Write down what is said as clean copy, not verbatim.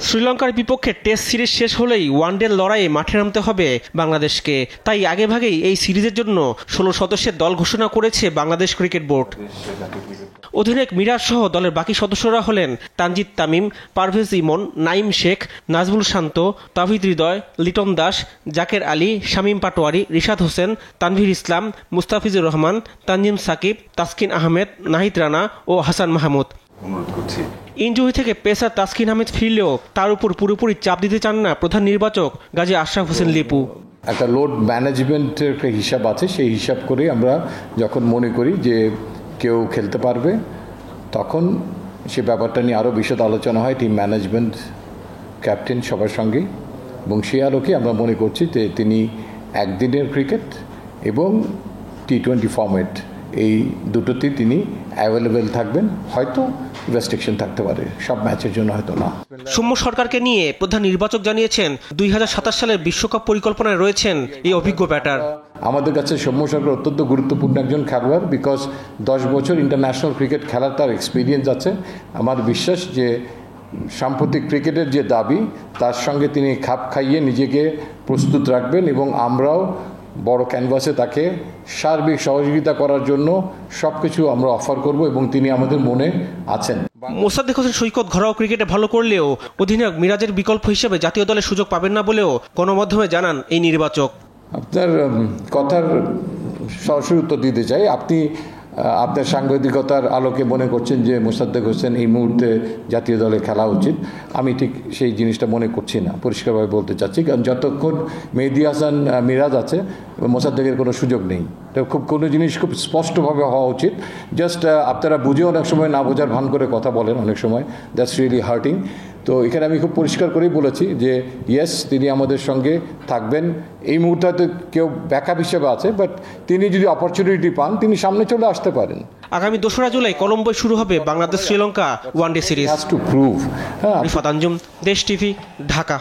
শ্রীলঙ্কার বিপক্ষে test series শেষ হলেই ওয়ানডের লড়াইয়ে মাঠে নামতে হবে বাংলাদেশকে। তাই আগেভাগেই এই সিরিজের জন্য 16 সদস্যের দল ঘোষণা করেছে বাংলাদেশ ক্রিকেট বোর্ড। অধিনায়ক মিরাজ সহ দলের বাকি সদস্যরা হলেন তানজিদ তামিম, পারভেজ ইমন, নাঈম শেখ, নাজমুল শান্ত, তাওহিদ হৃদয়, লিটন দাস, জাকের আলী, শামীম পাটোয়ারি, রিশাদ হোসেন, তানভীর ইসলাম, মুস্তাফিজুর রহমান, তানজিম সাকিব, তাসকিন আহমেদ, নাহিদ রানা ও হাসান মাহমুদ। ইনজুরি থেকে পেসার তাসকিন আহমেদ ফিরলেও তার উপর পুরোপুরি চাপ দিতে চান না প্রধান নির্বাচক গাজী আশরাফ হোসেন লিপু। একটা লোড ম্যানেজমেন্টের একটা হিসাব আছে, সেই হিসাব করে আমরা যখন মনে করি যে কেউ খেলতে পারবে তখন সে ব্যাপারটা নিয়ে আরও বিশদ আলোচনা হয় টিম ম্যানেজমেন্ট, ক্যাপ্টেন সবার সঙ্গে, এবং সেই আলোকে আমরা মনে করছি যে তিনি একদিনের ক্রিকেট এবং টি20 ফরম্যাট এই দুটোতেই তিনি অ্যাভেলেবেল থাকবেন। হয়তো রেস্ট্রিকশন থাকতে পারে, সব ম্যাচের জন্য হয়তো না। সৌম্য সরকারকে নিয়ে প্রধান নির্বাচক জানিয়েছেন 2027 সালের বিশ্বকাপ পরিকল্পনায় রয়েছেন এই অভিজ্ঞ ব্যাটার। আমাদের কাছে সৌম্য সরকার অত্যন্ত গুরুত্বপূর্ণ একজন খেলোয়াড়, বিকজ 10 বছর ইন্টারন্যাশনাল ক্রিকেট খেলার তার এক্সপিরিয়েন্স আছে। আমার বিশ্বাস যে সাম্প্রতিক ক্রিকেটের যে দাবি তার সঙ্গে তিনি খাপ খাইয়ে নিজেকে প্রস্তুত রাখবেন, এবং আমরাও বড় ক্যানভাসে তাকে সার্বিক সহযোগিতা করার জন্য সবকিছু আমরা অফার করব, এবং তিনি আমাদের মনে আছেন। মোসাদ্দেক হোসেন সৈকত ঘরোয়া ক্রিকেটে ভালো করলেও অধিনায়ক মিরাজের বিকল্প হিসেবে জাতীয় দলে সুযোগ পাবেন না বলেও গণমাধ্যমে জানান এই নির্বাচক। আপনার কথার সরাসরি উত্তর দিতে চাই। আপনি আপনার সাংবাদিকতার আলোকে মনে করছেন যে মোসাদ্দেক হোসেন এই মুহূর্তে জাতীয় দলে খেলা উচিত। আমি ঠিক সেই জিনিসটা মনে করছি না, পরিষ্কারভাবে বলতে চাচ্ছি। কারণ যতক্ষণ মেহেদী হাসান মিরাজ আছে, মোসাদ্দেকের কোনো সুযোগ নেই। খুব কোনো জিনিস খুব স্পষ্টভাবে হওয়া উচিত। জাস্ট আপনারা বুঝে অনেক সময় না বোঝার ভান করে কথা বলেন, অনেক সময় দ্যাটস রিয়েলি হার্টিং। তো এখানে আমি খুব পরিষ্কার করেই বলেছি যে ইয়েস, তিনি আমাদের সঙ্গে থাকবেন। এই মুহূর্তে হয়তো কেউ ব্যাকআপ হিসেবে আছে, বাট তিনি যদি অপরচুনিটি পান তিনি সামনে চলে আসতে পারেন। আগামী 2রা জুলাই কলম্বোয় শুরু হবে বাংলাদেশ শ্রীলঙ্কা ওয়ানডে সিরিজ। রিফাত আঞ্জুম, দেশ টিভি, ঢাকা।